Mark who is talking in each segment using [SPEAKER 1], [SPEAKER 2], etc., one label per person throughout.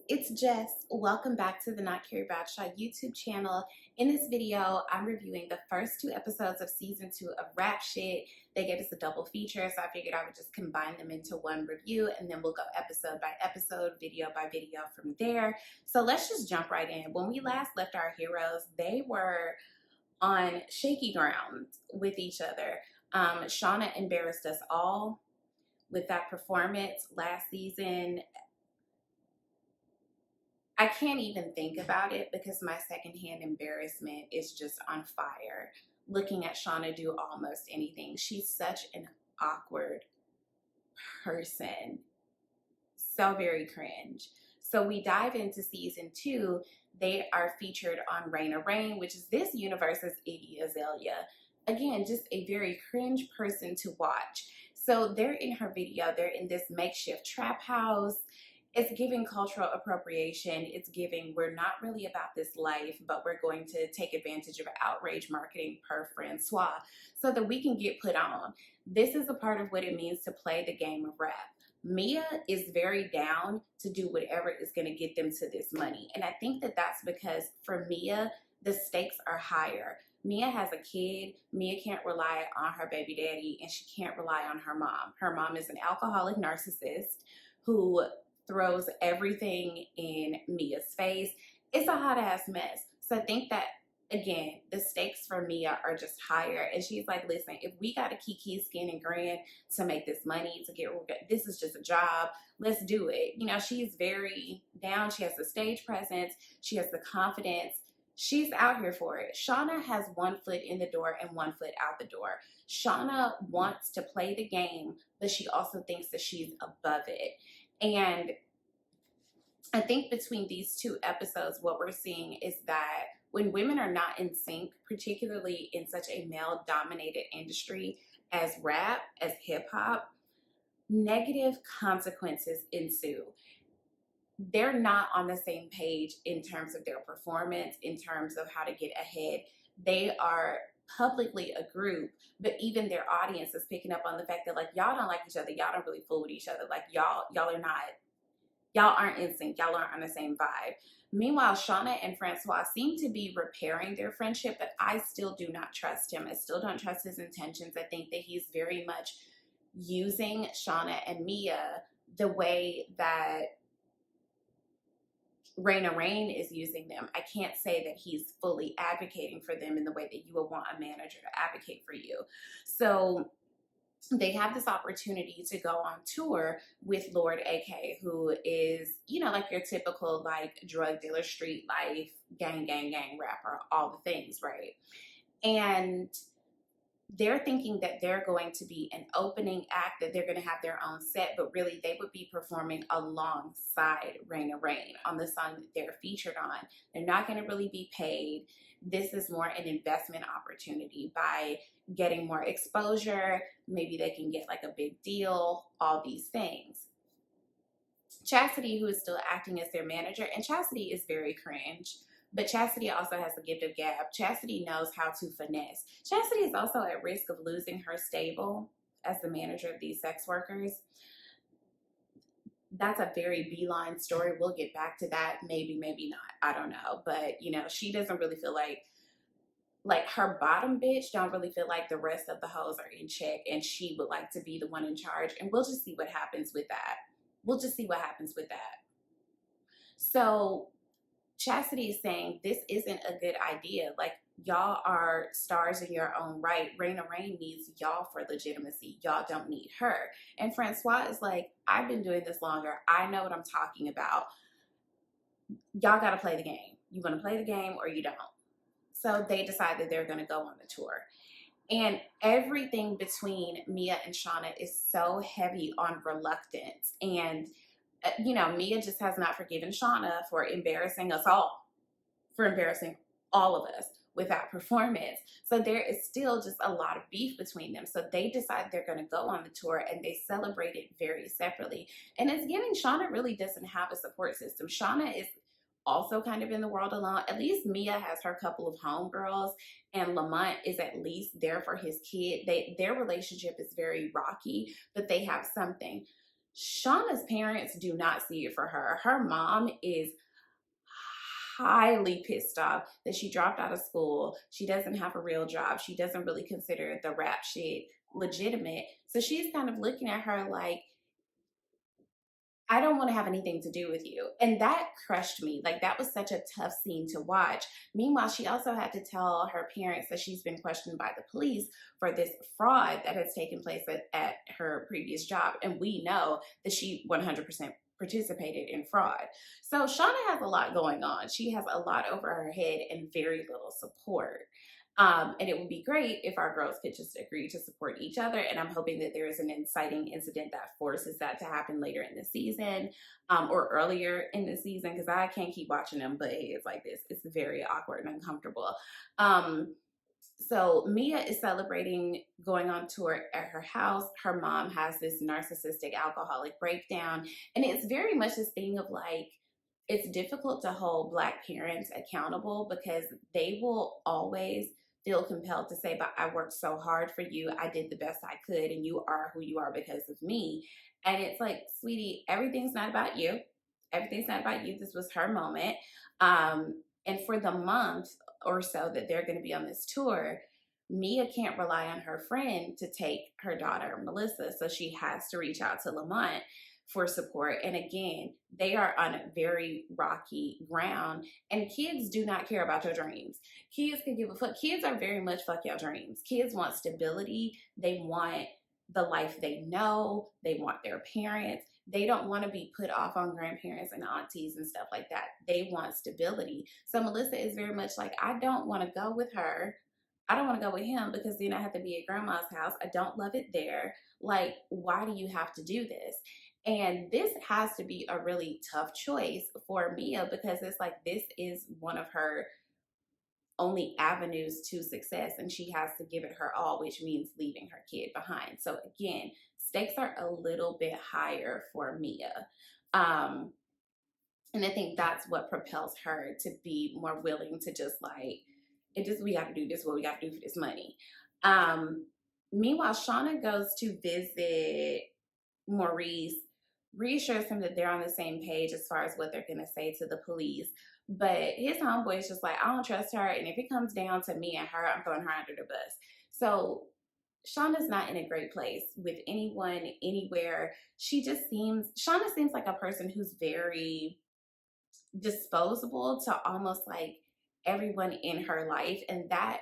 [SPEAKER 1] It's Jess. Welcome back to the Not Carrie Bradshaw YouTube channel. In this video, I'm reviewing the first two episodes of season 2 of Rap Shit. They gave us a double feature, so I figured I would just combine them into one review, and then we'll go episode by episode, video by video from there. So let's just jump right in. When we last left our heroes, they were on shaky ground with each other. Shauna embarrassed us all with that performance last season. I can't even think about it because my secondhand embarrassment is just on fire. Looking at Shauna do almost anything. She's such an awkward person. So very cringe. So we dive into season 2. They are featured on Raina Rain, which is this universe's Iggy Azalea. Again, just a very cringe person to watch. So they're in her video. They're in this makeshift trap house. It's giving cultural appropriation. It's giving, we're not really about this life, but we're going to take advantage of outrage marketing per Francois so that we can get put on. This is a part of what it means to play the game of rap. Mia is very down to do whatever is going to get them to this money. And I think that that's because for Mia, the stakes are higher. Mia has a kid. Mia can't rely on her baby daddy, and she can't rely on her mom. Her mom is an alcoholic narcissist who throws everything in Mia's face. It's a hot ass mess. So I think that, again, the stakes for Mia are just higher. And she's like, listen, if we got to kiki skin and grin to make this money, to get, this is just a job, let's do it. You know, she's very down. She has the stage presence. She has the confidence. She's out here for it. Shauna has one foot in the door and one foot out the door. Shauna wants to play the game, but she also thinks that she's above it. And I think between these two episodes, what we're seeing is that when women are not in sync, particularly in such a male-dominated industry as rap, as hip-hop, negative consequences ensue. They're not on the same page in terms of their performance, in terms of how to get ahead. They are publicly a group, but even their audience is picking up on the fact that, like, y'all don't like each other, y'all don't really fool with each other, like y'all aren't in sync, y'all aren't on the same vibe. Meanwhile, Shauna and Francois seem to be repairing their friendship, but I still do not trust him. I still don't trust his intentions. I think that he's very much using Shauna and Mia the way that Raina Rain is using them. I can't say that he's fully advocating for them in the way that you would want a manager to advocate for you. So they have this opportunity to go on tour with Lord AK, who is, you know, like your typical like drug dealer, street life, gang rapper, all the things, right? And they're thinking that they're going to be an opening act, that they're going to have their own set, but really they would be performing alongside Raina Rain on the song that they're featured on. They're not going to really be paid. This is more an investment opportunity. By getting more exposure, maybe they can get like a big deal, all these things. Chastity, who is still acting as their manager, and Chastity is very cringe. But Chastity also has the gift of gab. Chastity knows how to finesse. Chastity is also at risk of losing her stable as the manager of these sex workers. That's a very beeline story. We'll get back to that. Maybe, maybe not. I don't know. But, you know, she doesn't really feel like her bottom bitch don't really feel like the rest of the hoes are in check, and she would like to be the one in charge. And we'll just see what happens with that. We'll just see what happens with that. So Chastity is saying this isn't a good idea. Like, y'all are stars in your own right. Raina Rain needs y'all for legitimacy. Y'all don't need her. And Francois is like, I've been doing this longer. I know what I'm talking about. Y'all got to play the game. You want to play the game or you don't. So they decide that they're going to go on the tour. And everything between Mia and Shauna is so heavy on reluctance. And you know, Mia just has not forgiven Shauna for embarrassing us all, for embarrassing all of us with that performance. So there is still just a lot of beef between them. So they decide they're going to go on the tour, and they celebrate it very separately. And it's giving Shauna really doesn't have a support system. Shauna is also kind of in the world alone. At least Mia has her couple of homegirls, and Lamont is at least there for his kid. Their relationship is very rocky, but they have something. Shauna's parents do not see it for her. Her mom is highly pissed off that she dropped out of school. She doesn't have a real job. She doesn't really consider the rap shit legitimate. So she's kind of looking at her like, I don't want to have anything to do with you. And that crushed me. Like, that was such a tough scene to watch. Meanwhile, she also had to tell her parents that she's been questioned by the police for this fraud that has taken place at her previous job. And we know that she 100% participated in fraud. So Shauna has a lot going on. She has a lot over her head and very little support. And it would be great if our girls could just agree to support each other. And I'm hoping that there is an inciting incident that forces that to happen later in the season, or earlier in the season, because I can't keep watching them, but it's like this. It's very awkward and uncomfortable. So Mia is celebrating going on tour at her house. Her mom has this narcissistic alcoholic breakdown. And it's very much this thing of like, it's difficult to hold Black parents accountable because they will always feel compelled to say, but I worked so hard for you. I did the best I could, and you are who you are because of me. And it's like, sweetie, everything's not about you. Everything's not about you. This was her moment. And for the month or so that they're going to be on this tour, Mia can't rely on her friend to take her daughter, Melissa. So she has to reach out to Lamont for support. And again, they are on very rocky ground, and kids do not care about your dreams. Kids can give a fuck. Kids are very much fuck your dreams. Kids want stability. They want the life they know. They want their parents. They don't want to be put off on grandparents and aunties and stuff like that. They want stability. So Melissa is very much like, I don't want to go with her. I don't want to go with him because then I have to be at grandma's house. I don't love it there. Like, why do you have to do this? And this has to be a really tough choice for Mia because it's like, this is one of her only avenues to success, and she has to give it her all, which means leaving her kid behind. So again, stakes are a little bit higher for Mia. And I think that's what propels her to be more willing to just like, we got to do this, what we got to do for this money. Meanwhile, Shauna goes to visit Maurice, reassures him that they're on the same page as far as what they're going to say to the police. But his homeboy is just like, I don't trust her. And if it comes down to me and her, I'm throwing her under the bus. So Shauna's not in a great place with anyone, anywhere. Shauna seems like a person who's very disposable to almost like everyone in her life. And that,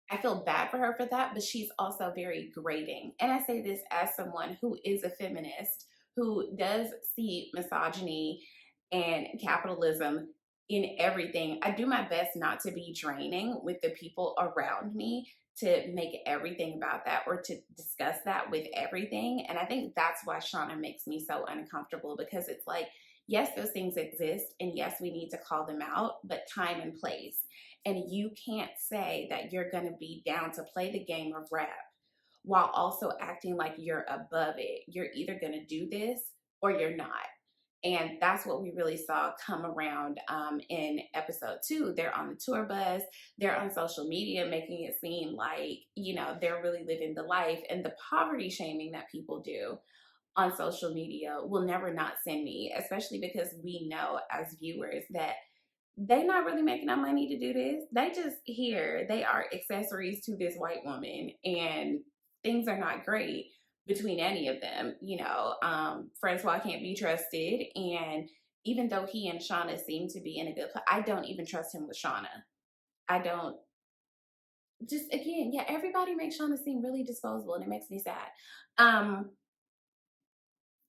[SPEAKER 1] I feel bad for her for that, but she's also very grating. And I say this as someone who is a feminist, who does see misogyny and capitalism in everything. I do my best not to be draining with the people around me, to make everything about that or to discuss that with everything. And I think that's why Shauna makes me so uncomfortable, because it's like, yes, those things exist, and yes, we need to call them out, but time and place. And you can't say that you're going to be down to play the game of rap while also acting like you're above it. You're either going to do this or you're not. And that's what we really saw come around in episode 2. They're on the tour bus. They're on social media making it seem like, they're really living the life. And the poverty shaming that people do on social media will never not send me, especially because we know as viewers that they not really making no money to do this. They just here. They are accessories to this white woman, and things are not great between any of them. Francois can't be trusted, and even though he and Shauna seem to be in a good place, I don't even trust him with Shauna. I don't. Just again, yeah, everybody makes Shauna seem really disposable, and it makes me sad.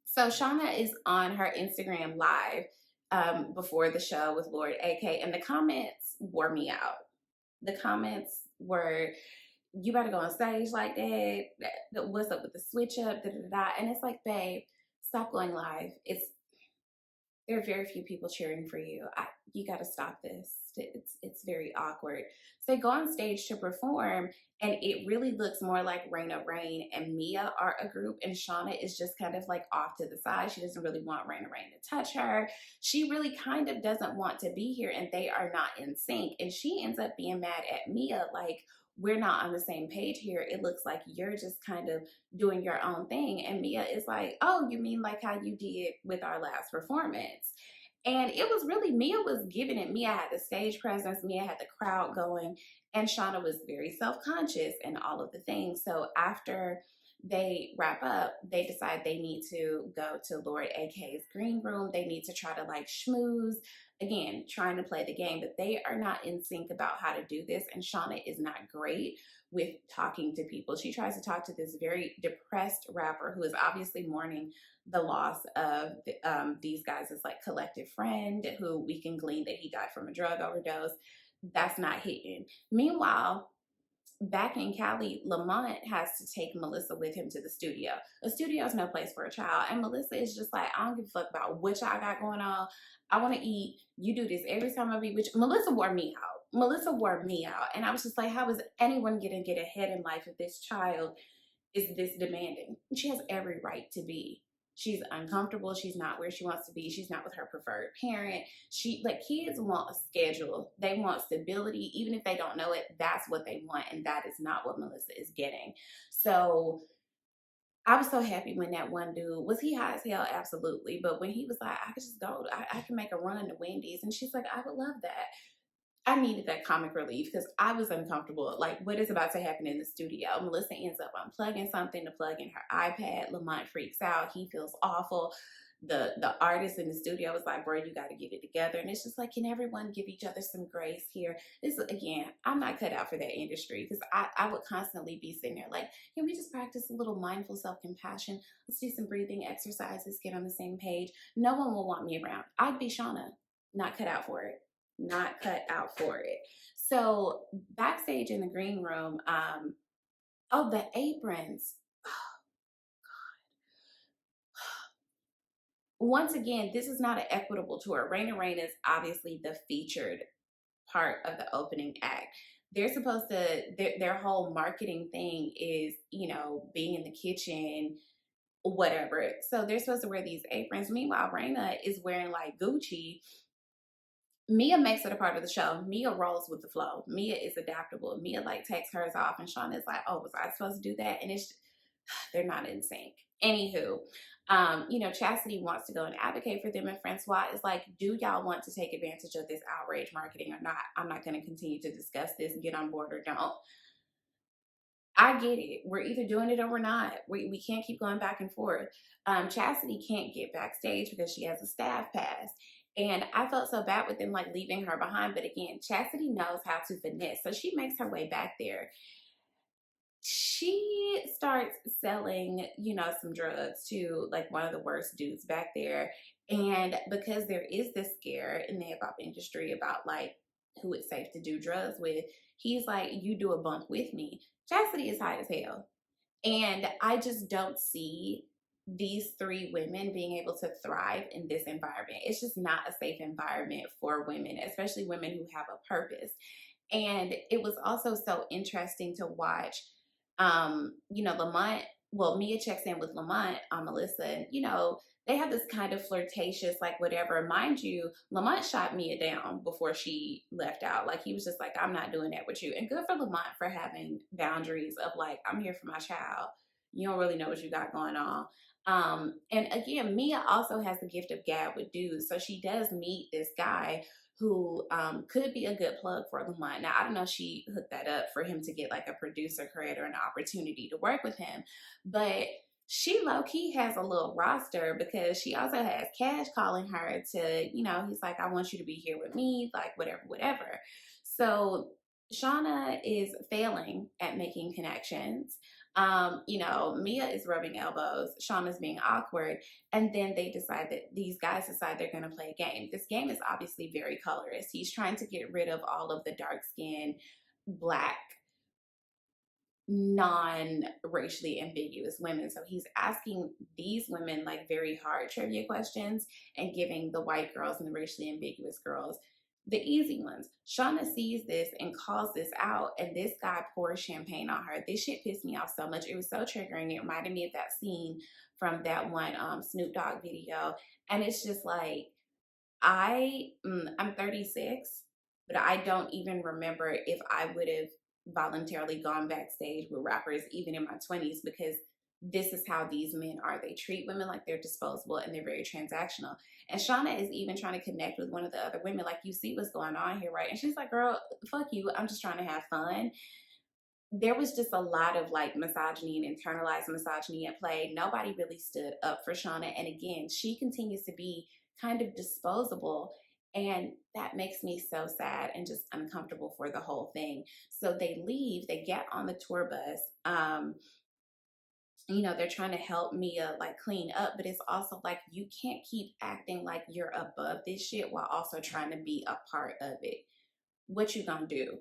[SPEAKER 1] So Shauna is on her Instagram live before the show with Lord AK, and the comments wore me out. The comments were, you better go on stage like that. What's up with the switch up? Da, da, da. And it's like, babe, stop going live. There are very few people cheering for you. You got to stop this. It's very awkward. So they go on stage to perform, and it really looks more like Raina Rain and Mia are a group, and Shauna is just kind of like off to the side. She doesn't really want Raina Rain to touch her. She really kind of doesn't want to be here, and they are not in sync. And she ends up being mad at Mia, like, we're not on the same page here. It looks like you're just kind of doing your own thing. And Mia is like, oh, you mean like how you did with our last performance? And it was really, Mia was giving it. Mia had the stage presence, Mia had the crowd going, and Shauna was very self-conscious and all of the things. So after they wrap up, they decide they need to go to Lord AK's green room. They need to try to like schmooze. Again, trying to play the game, but they are not in sync about how to do this. And Shauna is not great with talking to people. She tries to talk to this very depressed rapper who is obviously mourning the loss of these guys' like collective friend, who we can glean that he died from a drug overdose. That's not hitting. Meanwhile, back in Cali, Lamont has to take Melissa with him to the studio. A studio is no place for a child. And Melissa is just like, I don't give a fuck about what y'all got going on. I want to eat. You do this every time I be with you. Melissa wore me out. Melissa wore me out. And I was just like, how is anyone going to get ahead in life if this child is this demanding? She has every right to be. She's uncomfortable. She's not where she wants to be. She's not with her preferred parent. Like, kids want a schedule. They want stability. Even if they don't know it, that's what they want. And that is not what Melissa is getting. So I was so happy when that one dude, was he high as hell? Absolutely. But when he was like, I could just go, I can make a run to Wendy's. And she's like, I would love that. I needed that comic relief because I was uncomfortable. Like, what is about to happen in the studio? Melissa ends up unplugging something to plug in her iPad. Lamont freaks out. He feels awful. The artist in the studio was like, bro, you got to get it together. And it's just like, can everyone give each other some grace here? This, again, I'm not cut out for that industry because I would constantly be sitting there like, can we just practice a little mindful self-compassion? Let's do some breathing exercises, get on the same page. No one will want me around. I'd be Shauna, not cut out for it. Not cut out for it. So backstage in the green room, oh, the aprons. Once again, this is not an equitable tour. Raina Raina is obviously the featured part of the opening act. They're supposed to, their whole marketing thing is, you know, being in the kitchen, whatever. So they're supposed to wear these aprons. Meanwhile, Raina is wearing like Gucci. Mia makes it a part of the show. Mia rolls with the flow. Mia is adaptable. Mia like takes hers off, and Shauna is like, "Oh, was I supposed to do that?" And it's they're not in sync. Anywho, you know, Chastity wants to go and advocate for them, and Francois is like, "Do y'all want to take advantage of this outrage marketing or not? I'm not going to continue to discuss this. Get on board or don't." I get it. We're either doing it or we're not. We can't keep going back and forth. Chastity can't get backstage because she has a staff pass. And I felt so bad with them like leaving her behind. But again, Chastity knows how to finesse. So she makes her way back there. She starts selling, you know, some drugs to like one of the worst dudes back there. And because there is this scare in the hip hop industry about like who it's safe to do drugs with, he's like, you do a bump with me. Chastity is high as hell. And I just don't see these three women being able to thrive in this environment. It's just not a safe environment for women, especially women who have a purpose. And it was also so interesting to watch, you know, Lamont, well, Mia checks in with Lamont on Melissa, and, you know, they have this kind of flirtatious, like, whatever. Mind you, Lamont shot Mia down before she left out. Like, he was just like, I'm not doing that with you. And good for Lamont for having boundaries of, like, I'm here for my child. You don't really know what you got going on. And again, Mia also has the gift of gab with dudes. So she does meet this guy who could be a good plug for Lamont. Now, I don't know if she hooked that up for him to get like a producer credit or an opportunity to work with him, but she low-key has a little roster because she also has Cash calling her to, you know, he's like, I want you to be here with me, like whatever, whatever. So Shauna is failing at making connections. You know, Mia is rubbing elbows, Shauna's being awkward, and then these guys decide they're going to play a game. This game is obviously very colorist. He's trying to get rid of all of the dark skin, black, non-racially ambiguous women. So he's asking these women like very hard trivia questions and giving the white girls and the racially ambiguous girls the easy ones. Shauna sees this and calls this out, and this guy pours champagne on her. This shit pissed me off so much. It was so triggering. It reminded me of that scene from that one Snoop Dogg video. And it's just like, I'm 36, but I don't even remember if I would have voluntarily gone backstage with rappers even in my 20s because this is how these men are. They treat women like they're disposable and they're very transactional. And Shauna is even trying to connect with one of the other women, like, you see what's going on here, right? And she's like, girl, fuck you. I'm just trying to have fun. There was just a lot of like misogyny and internalized misogyny at play. Nobody really stood up for Shauna. And again, she continues to be kind of disposable. And that makes me so sad and just uncomfortable for the whole thing. So they leave, they get on the tour bus. They're trying to help Mia like clean up, but it's also like you can't keep acting like you're above this shit while also trying to be a part of it. What you gonna do?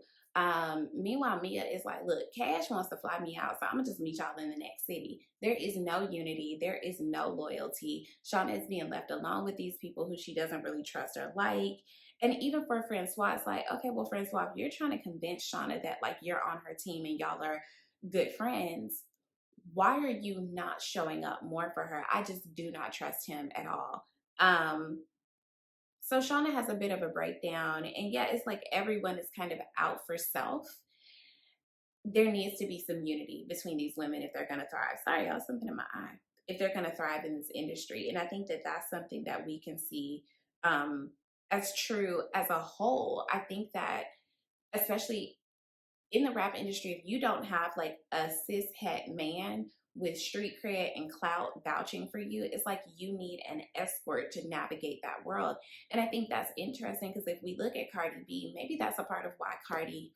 [SPEAKER 1] Meanwhile, Mia is like, look, Cash wants to fly me out, so I'm gonna just meet y'all in the next city. There is no unity, there is no loyalty. Shauna is being left alone with these people who she doesn't really trust or like. And even for Francois, it's like, okay, well, Francois, if you're trying to convince Shauna that like you're on her team and y'all are good friends, why are you not showing up more for her? I just do not trust him at all. So Shauna has a bit of a breakdown, and yeah, it's like everyone is kind of out for self. There needs to be some unity between these women if they're going to thrive. Sorry, y'all, something in my eye. If they're going to thrive in this industry. And I think that that's something that we can see as true as a whole. I think that, especially in the rap industry, if you don't have like a cis het man with street cred and clout vouching for you, it's like you need an escort to navigate that world. And I think that's interesting because if we look at Cardi B, maybe that's a part of why Cardi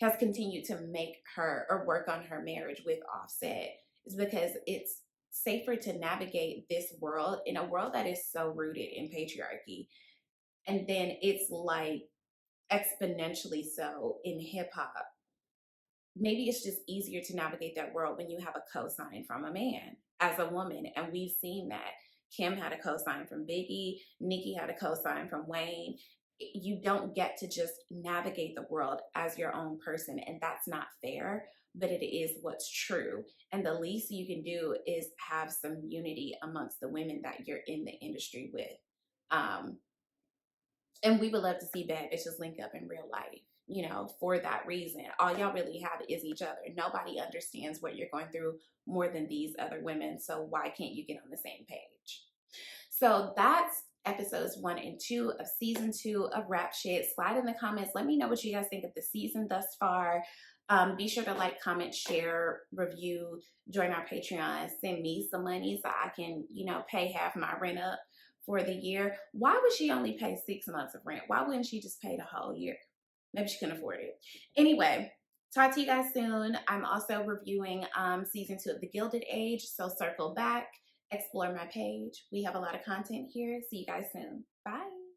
[SPEAKER 1] has continued to make her or work on her marriage with Offset, is because it's safer to navigate this world in a world that is so rooted in patriarchy. And then it's like exponentially so in hip hop. Maybe it's just easier to navigate that world when you have a cosign from a man as a woman. And we've seen that. Kim had a cosign from Biggie, Nicki had a cosign from Wayne. You don't get to just navigate the world as your own person, and that's not fair, but it is what's true. And the least you can do is have some unity amongst the women that you're in the industry with. And we would love to see bad bitches link up in real life, for that reason. All y'all really have is each other. Nobody understands what you're going through more than these other women. So why can't you get on the same page? So that's episodes 1 and 2 of season 2 of Rap Shit. Slide in the comments. Let me know what you guys think of the season thus far. Be sure to like, comment, share, review, join our Patreon, send me some money so I can, pay half my rent up for the year. Why would she only pay 6 months of rent? Why wouldn't she just pay the whole year? Maybe she couldn't afford it. Anyway, talk to you guys soon. I'm also reviewing season 2 of The Gilded Age, so circle back, explore my page. We have a lot of content here. See you guys soon. Bye.